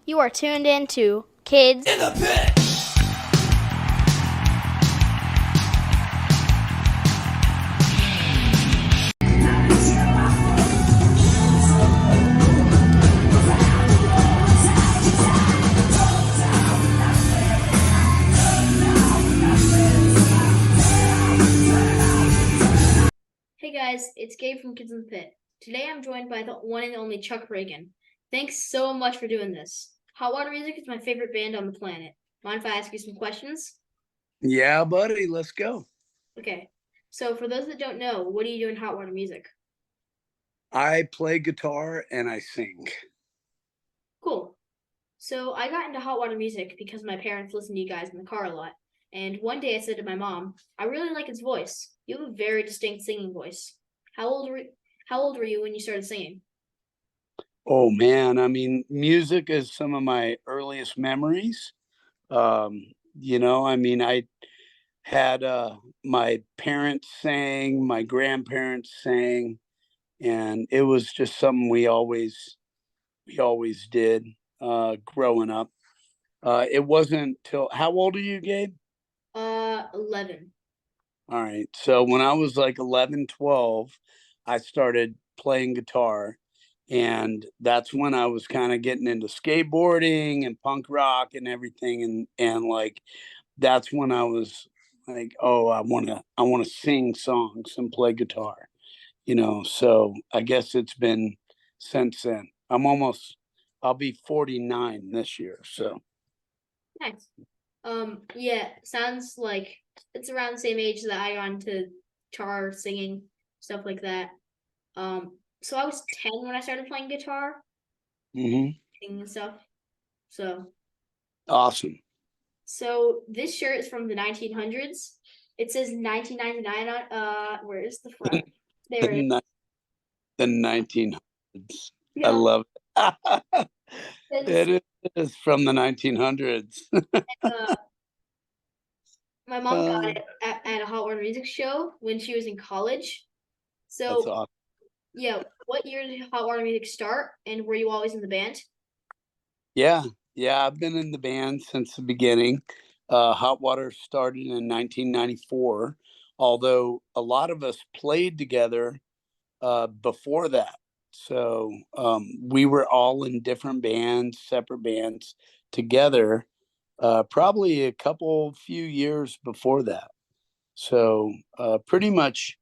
You are tuned in to Kids In the Pit. Hey guys, it's Gabe from Kids in the Pit. Today I'm joined by the one and only Chuck Ragan. Thanks so much for doing this. Hot Water Music is my favorite band on the planet. Mind if I ask you some questions? Yeah, buddy, let's go. Okay. So for those that don't know, what do you do in Hot Water Music? I play guitar and I sing. Cool. So I got into Hot Water Music because my parents listen to you guys in the car a lot. And one day I said to my mom, I really like his voice. You have a very distinct singing voice. How old were you when you started singing? Oh man, I mean, music is some of my earliest memories. I had my parents sang, my grandparents sang, and it was just something we always did growing up. It wasn't till how old are you, Gabe? 11. All right. So when I was like 11, 12, I started playing guitar. And that's when I was kind of getting into skateboarding and punk rock and everything. And like, that's when I was like, oh, I want to sing songs and play guitar. So I guess it's been since then. I'll be 49 this year. So Nice. Yeah, sounds like it's around the same age that I got into guitar, singing, stuff like that. So I was 10 when I started playing guitar, mhm. singing and stuff. So, Awesome. so this shirt is from the 1900s. It says 1999 on, where is the front? There it The the 1900s. is. I Yeah. love it. It's, It is from the 1900s. uh, my mom got Uh, it at a Hot Water Music show when she was in college. that's So, awesome. yeah, what year did Hot Water Music start, and were you always in the band? Yeah, yeah. I've been in the band since the beginning. Hot Water started in 1994, although a lot of us played together before that. So we were all in different bands, separate bands together, probably a couple few years before that. So pretty much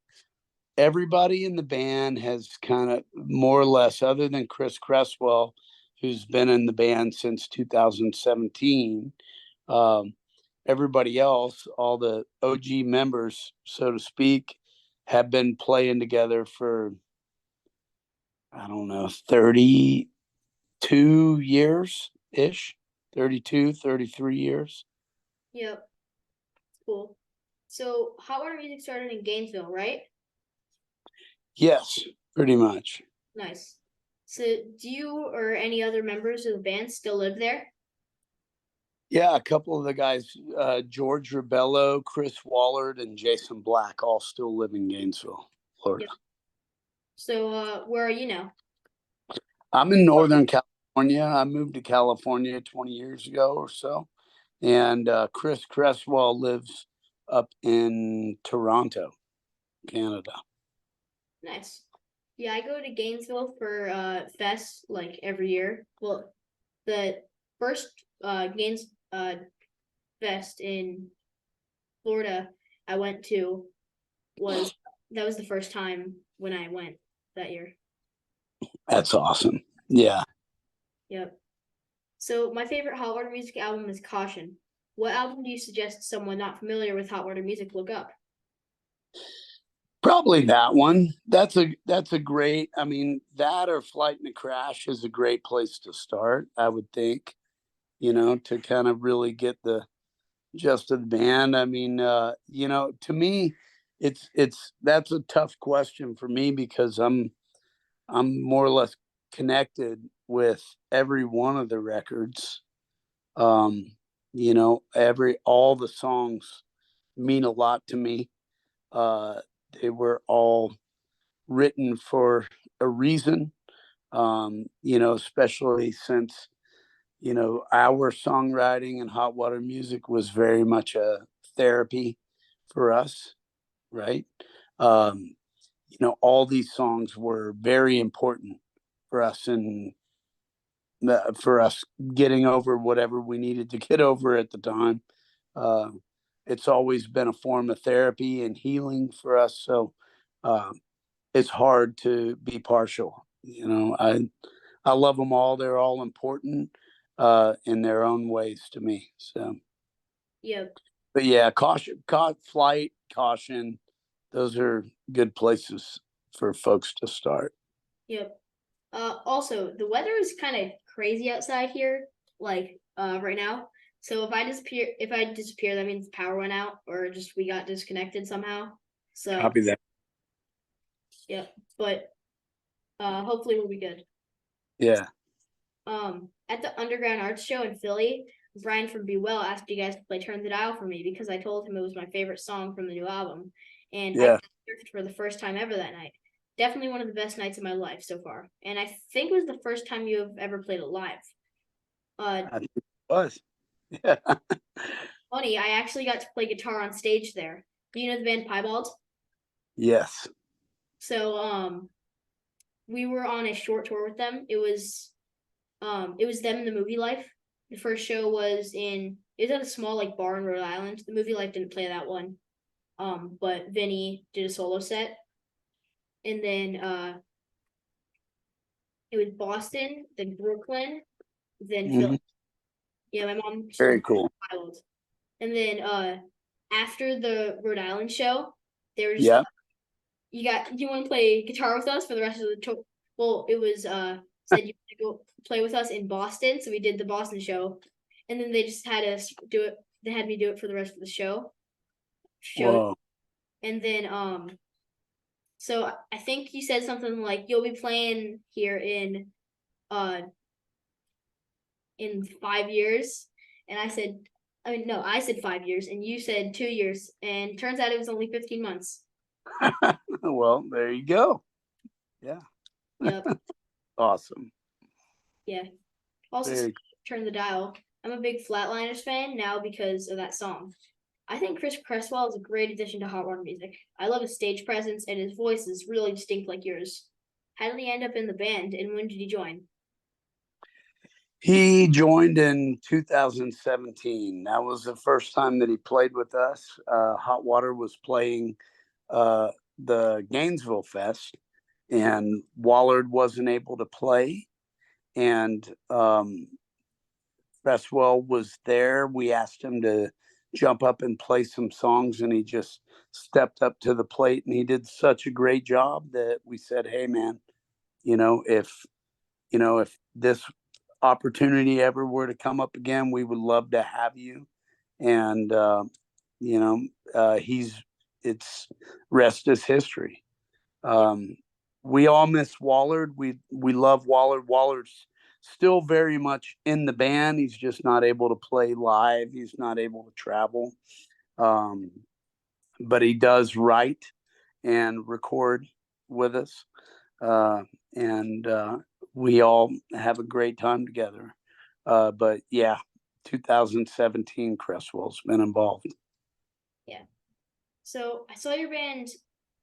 everybody in the band has kind of more or less, other than Chris Cresswell, who's been in the band since 2017. Um, Everybody else, all the OG members, so to speak, have been playing together for, I don't know, 32 years ish, 32, 33 years. Yep, cool. So Hot Water Music started in Gainesville, right? Yes, pretty much. Nice. So do you or any other members of the band still live there? Yeah, a couple of the guys, George Rebello, Chris Wallard, and Jason Black, all still live in Gainesville, Florida. Yep. So where are you now? I'm in Northern California. I moved to California 20 years ago or so. And Chris Cresswell lives up in Toronto, Canada. Nice. Yeah, I go to Gainesville for fest like every year. Well, the first Gaines fest in Florida I went to was that was the first time when I went that year. That's awesome. Yeah. Yep. So my favorite Hot Water Music album is Caution. What album do you suggest someone not familiar with Hot Water Music look up? Probably that one. That's a great, I mean, that or Flight and a Crash is a great place to start, I would think, to kind of really get the gist of the band. I mean, to me, it's that's a tough question for me because I'm more or less connected with every one of the records. Um, every all the songs mean a lot to me. Uh, they were all written for a reason. Especially since our songwriting and hot water music was very much a therapy for us, right? Um, all these songs were very important for us and for us getting over whatever we needed to get over at the time. Uh, it's always been a form of therapy and healing for us. So uh, it's hard to be partial. I love them all. They're all important in their own ways to me. So, Yep. but yeah, flight, caution. Those are good places for folks to start. Yep. Also, the weather is kind of crazy outside here, like right now. So if I disappear, that means power went out or just we got disconnected somehow. So Copy that. yeah, but hopefully we'll be good. Yeah. At the Underground Arts Show in Philly, Brian from Be Well asked you guys to play "Turn the Dial" for me because I told him it was my favorite song from the new album, and I Yeah. surfed for the first time ever that night. Definitely one of the best nights of my life so far, and I think it was the first time you have ever played it live. I think it was. Yeah. Funny, I actually got to play guitar on stage there. Do you know the band Piebald? Yes. So we were on a short tour with them. It was them in the movie Life. The first show was at a small like bar in Rhode Island. The movie Life didn't play that one. But Vinny did a solo set. And then it was Boston, then Brooklyn, then Mhm. Philly. Yeah, my mom Very cool. Piebald. And then after the Rhode Island show, they were just Yeah. do you want to play guitar with us for the rest of the tour? Well, it was said you want to go play with us in Boston, so we did the Boston show, and then they just had us do it. They had me do it for the rest of the show, Whoa. and then so I think you said something like you'll be playing here uh in 5 years, and I said 5 years, and you said 2 years, and turns out it was only 15 months. Well, there you go. Yeah. Yep. Awesome. Yeah. Also, Very turn the dial. I'm a big Flatliners fan now because of that song. I think Chris Cresswell is a great addition to hot water music. I love his stage presence and his voice is really distinct like yours. How did he end up in the band and when did he join? He joined in 2017. That was the first time that he played with us. Hot Water was playing the Gainesville Fest, and Wallard wasn't able to play. And Cresswell was there. We asked him to jump up and play some songs, and he just stepped up to the plate, and he did such a great job that we said, "Hey, man, if if this opportunity ever were to come up again, we would love to have you." And you know, he's it's rest is history. Yeah, Um, we all miss Wallard. We love Wallard. Wallard's still very much in the band. He's just not able to play live. He's not able to travel. Um, but he does write and record with us. Uh, and we all have a great time together. But yeah, 2017, Cresswell's been involved. yeah. So I saw your band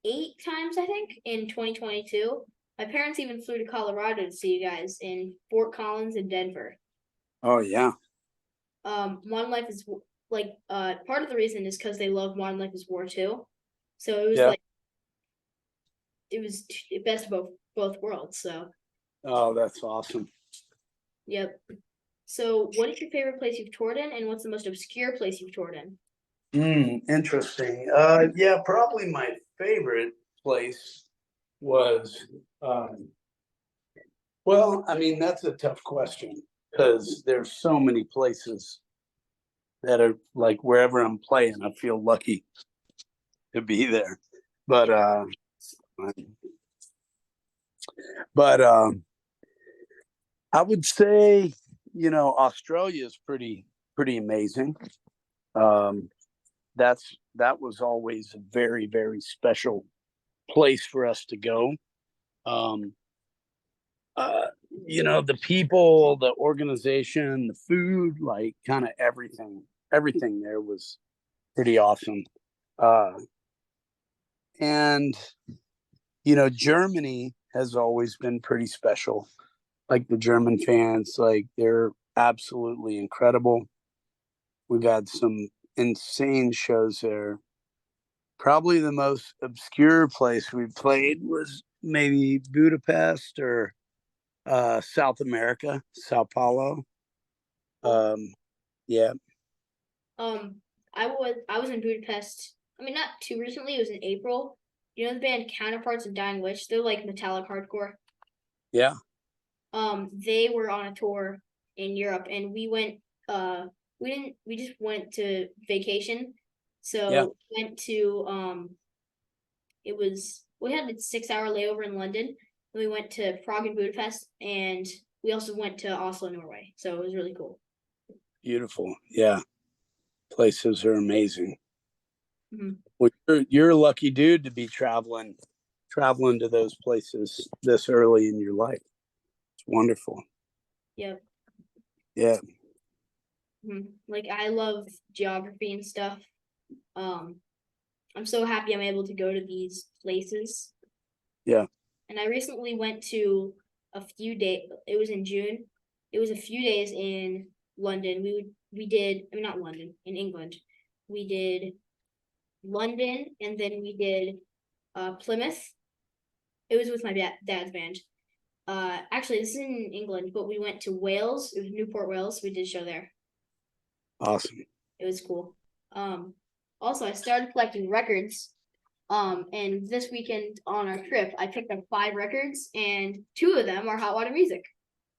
8 times, I think, in 2022. My parents even flew to Colorado to see you guys in Fort Collins and Denver. Oh yeah, Modern Life is like part of the reason is because they love Modern Life is War too. So it was yeah. like it was best of both worlds. So Oh, that's awesome. yep. So what is your favorite place you've toured in, and what's the most obscure place you've toured in? Interesting. Yeah, probably my favorite place was. Well, I mean, that's a tough question because there's so many places that are like wherever I'm playing, I feel lucky to be there. But Yeah, but I would say, Australia is pretty amazing. Um, that was always a very, very special place for us to go. Um, the people, the organization, the food, like kind of everything there was pretty awesome. Uh, and Germany has always been pretty special. Like the German fans, like they're absolutely incredible. We've had some insane shows there. Probably the most obscure place we played was maybe Budapest or South America, Sao Paulo. Cool. Yeah, Um, I was in Budapest. I mean, not too recently. It was in April. You know the band Counterparts of Dying Witch? They're like metallic hardcore. yeah, They were on a tour in Europe, and we went. We didn't. We just went to vacation. yeah. So went to. It was we had a 6 hour layover in London. And we went to Prague and Budapest, and we also went to Oslo, Norway. So it was really cool. Beautiful. Yeah, places are amazing. Mhm. Well, you're a lucky dude to be traveling to those places this early in your life. It's wonderful. Yep. Yeah, Like I love geography and stuff. Um, I'm so happy I'm able to go to these places. yeah, And I recently went to a few days. It was in June. It was a few days in London. We did. I mean, not London, in England. We did London, and then we did Plymouth. It was with my dad's band. Actually, this is in England, but we went to Wales. It was Newport, Wales. We did a show there. awesome. It was cool. Um, Also, I started collecting records. And this weekend on our trip, I picked up 5 records, and 2 of them are Hot Water Music.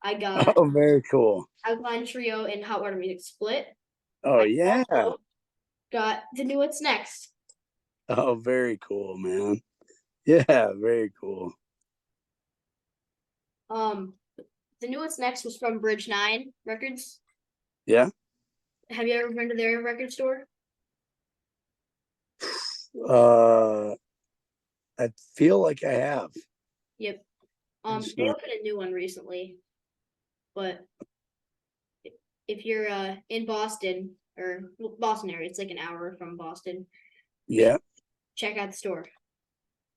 I got Oh, very cool. Alkaline Trio and Hot Water Music Split. Oh, I yeah. also got the new What's Next. Oh, very cool, man. Yeah, very cool. Um, the new What's Next was from Bridge 9 Records. Yeah. Have you ever been to their record store? Uh, I feel like I have. Yep. It's They not. opened a new one recently, but if you're in Boston or Boston area, it's like an hour from Boston. Yeah, Check out the store.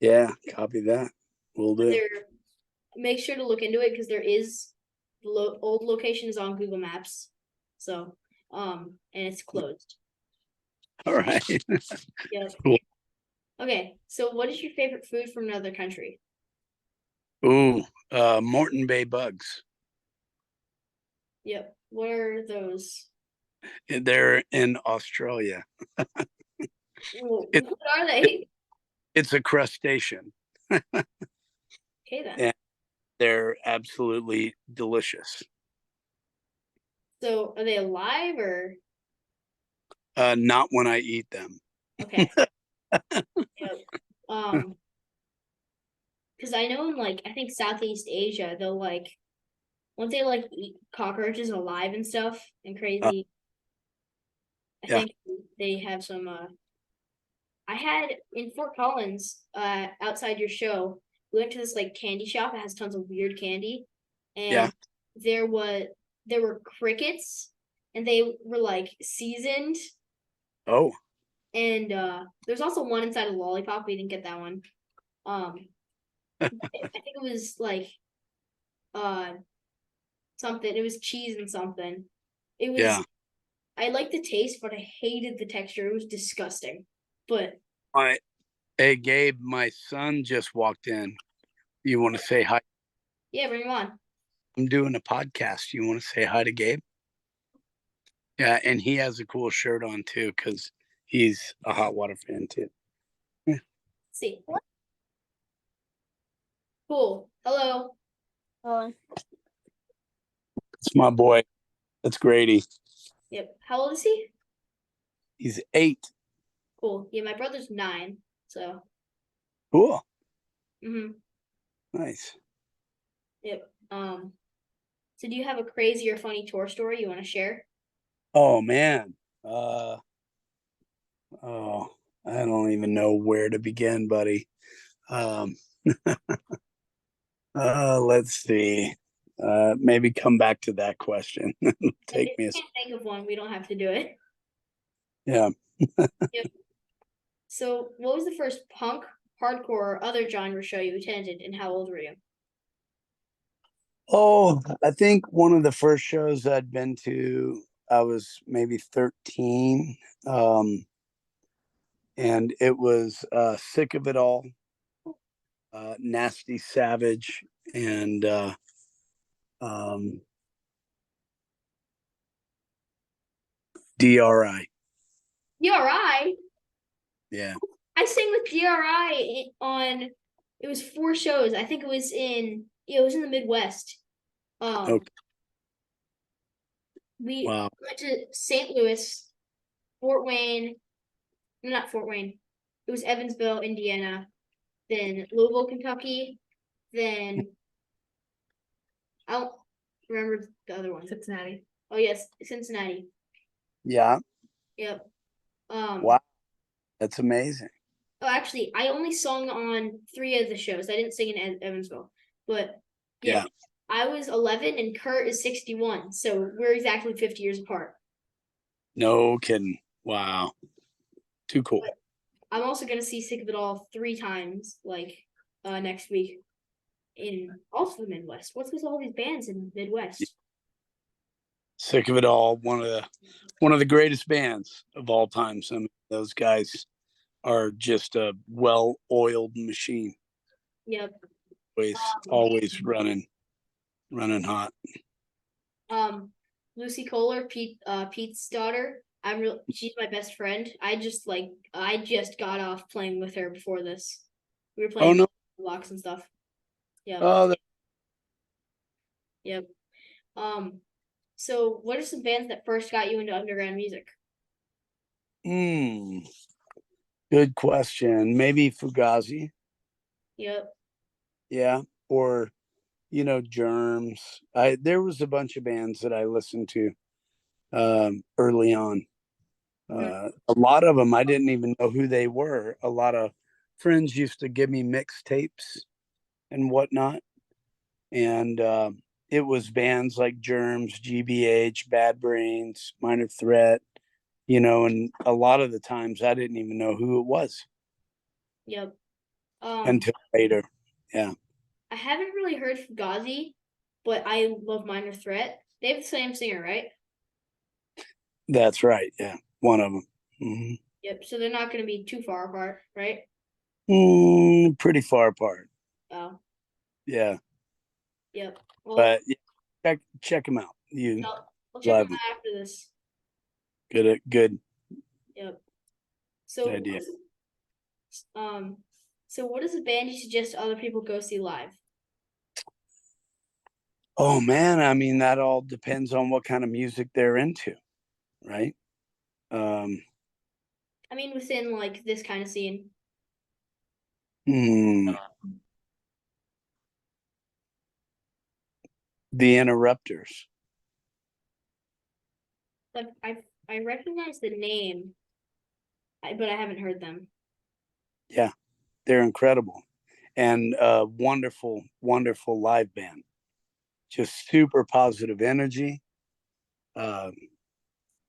yeah. Copy that. We'll do. There, make sure to look into it because there is old locations on Google Maps. So, and it's closed. All right. Yep. Cool. Okay. So, what is your favorite food from another country? Ooh, Morton Bay bugs. Yep. What are those? They're in Australia. It, What are they? it's a crustacean, Okay then. and they're absolutely delicious. So, are they alive or Not when I eat them. okay? Yep. Um, because I know in like I think Southeast Asia they'll like once they like eat cockroaches alive and stuff and Uh, crazy. I yeah, think they have some. I had in Fort Collins, outside your show. We went to this like candy shop. It has tons of weird candy, yeah. and there was there were crickets, and they were like seasoned. Oh, And there's also one inside a lollipop. We didn't get that one. Um, I think it was like uh something. It was cheese and something. It was yeah. I liked the taste, but I hated the texture. It was disgusting. But My Hey, Gabe, my son just walked in. You want to say hi? yeah, bring them on. I'm doing a podcast. You want to say hi to Gabe? Yeah, and he has a cool shirt on too because he's a hot water fan too. Yeah, Let's see. Cool. Hello. Hello. it's my boy. That's Grady. Yep. How old is he? He's 8. Cool. Yeah, my brother's 9. So. Cool. Mm-hmm. Nice. Yep. So do you have a crazy or funny tour story you want to share? Oh man. Uh oh, I don't even know where to begin, buddy. Um let's see. Maybe come back to that question. Take If me you a can't think of one, we don't have to do it. yeah. Yep. So, what was the first punk, hardcore, or other genre show you attended, and how old were you? Oh, I think one of the first shows I'd been to, I was maybe 13. And it was Sick of It All, Nasty Savage, and um, DRI. DRI. Yeah. I sang with DRI on. It was 4 shows. I think it was in. Yeah, it was in the Midwest. Okay. We Wow. went to St. Louis, Fort Wayne. Not Fort Wayne. It was Evansville, Indiana. Then Louisville, Kentucky. Then I don't remember the other one. Cincinnati. Oh yes, Cincinnati. Yeah. Yep. Wow. That's amazing. Oh, actually, I only sung on 3 of the shows. I didn't sing in Evansville, but yeah, Yeah. I was 11 and Kurt is 61, so we're exactly 50 years apart. No kidding. Wow. Too cool. But I'm also gonna see Sick of It All 3 times, like next week in also the Midwest. What's with all these bands in the Midwest? Sick of It All. One of the greatest bands of all time. Some of those guys are just a well-oiled machine. Yep. Always running hot. Um, Lucy Kohler, Pete's daughter. She's my best friend. I just got off playing with her before this. We were Oh playing no. blocks and stuff. Yeah. Oh, Yep. So what are some bands that first got you into underground music? hmm. Good question. Maybe Fugazi. Yep. Yeah. Or, Germs. There was a bunch of bands that I listened to early on. Mhm. A lot of them I didn't even know who they were. A lot of friends used to give me mixtapes and whatnot. And it was bands like Germs, GBH, Bad Brains, Minor Threat, and a lot of the times I didn't even know who it was Yep. until later. Yeah, I haven't really heard Fugazi, but I love Minor Threat. They have the same singer, right? that's right. Yeah, one of them. Yep. So they're not going to be too far apart, right? Pretty far apart. Oh, Yeah, yep. Well, but yeah, check them out. You I'll check them love them. out after this. Good Yep. So, idea. um, so what is a band you suggest other people go see live? Oh man, I mean that all depends on what kind of music they're into, right? Um, I mean, within like this kind of scene. hmm, the Interrupters. Like I recognize the name, but I haven't heard them. Yeah, they're incredible and wonderful live band. Just super positive energy, uh,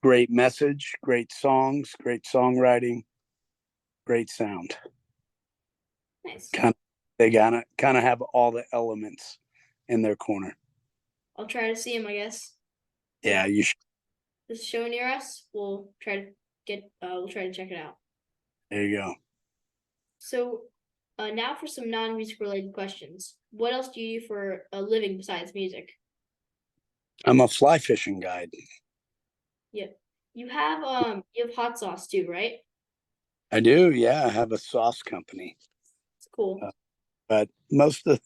great message, great songs, great songwriting, great sound. Nice. They gotta kind of have all the elements in their corner. I'll try to see them, I guess. Yeah, you should. This show near us. We'll try to check it out. There you go. So, now for some non-music related questions. What else do you do for a living besides music? I'm a fly fishing guide. Yep. You have hot sauce too, right? I do. Yeah, I have a sauce company. It's cool. But most of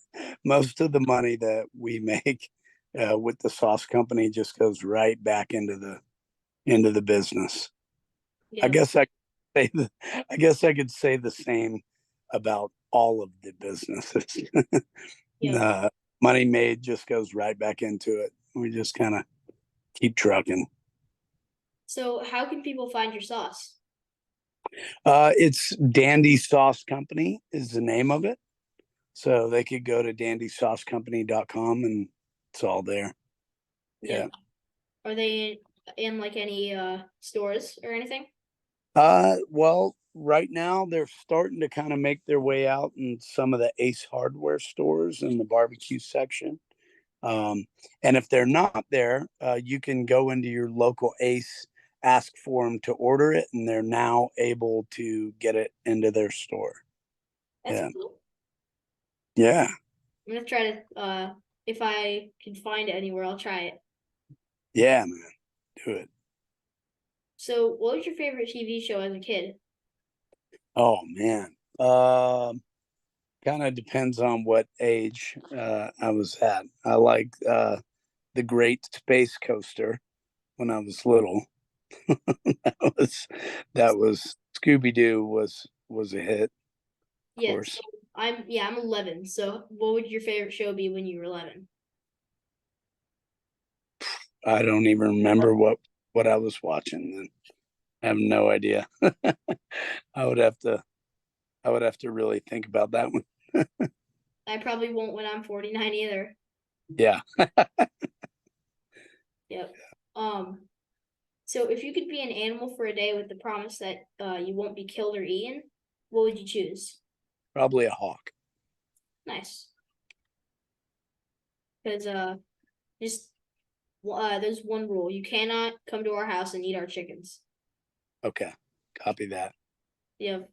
the money that we make with the sauce company just goes right back into the business. I Yeah. guess I could say I guess I could say the same about all of the businesses. Yep. uh, Money made just goes right back into it. We just kind of keep trucking. So, how can people find your sauce? It's Dandy Sauce Company is the name of it. So they could go to dandysaucecompany.com and It's all there. Yeah. Are they in like any stores or anything? Well, right now they're starting to kind of make their way out in some of the Ace Hardware stores in the barbecue section. Um, and if they're not there, you can go into your local Ace, ask for them to order it, and they're now able to get it into their store. That's Yeah. cool. Yeah. I'm gonna try to if I can find it anywhere, I'll try it. Yeah, man. Do it. So, what was your favorite TV show as a kid? Oh, man. Kind of depends on what age I was at. I like the Great Space Coaster when I was little. that was that was Scooby Doo was a hit, of Yeah, so course. I'm 11. So, what would your favorite show be when you were 11? I don't even remember what I was watching then. I have no idea. I would have to I would have to really think about that one. I probably won't when I'm 49 either. Yeah. Yep. Um, so if you could be an animal for a day with the promise that you won't be killed or eaten, what would you choose? Probably a hawk. Nice. Because just there's one rule: you cannot come to our house and eat our chickens. Okay. Copy that. Yep.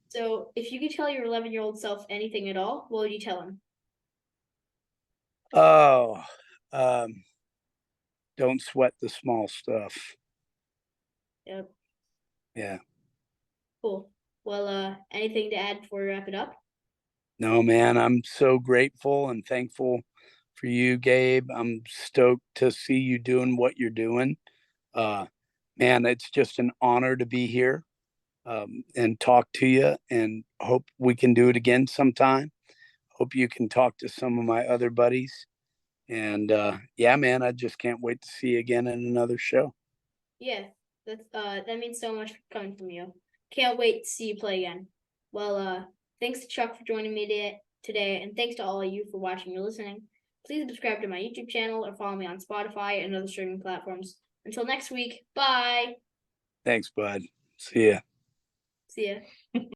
So if you could tell your 11-year-old self anything at all, what would you tell him? Oh, um, don't sweat the small stuff. Yep. Yeah. Cool. Well, anything to add before we wrap it up? No, man, I'm so grateful and thankful for you, Gabe. I'm stoked to see you doing what you're doing. Uh, man, it's just an honor to be here and talk to you, and hope we can do it again sometime. Hope you can talk to some of my other buddies. And yeah, man, I just can't wait to see you again in another show. Yeah, that means so much coming from you. Can't wait to see you play again. Well, thanks to Chuck for joining me today, and thanks to all of you for watching or listening. Please subscribe to my YouTube channel or follow me on Spotify and other streaming platforms. Until next week, bye. Thanks, bud. See ya. See ya.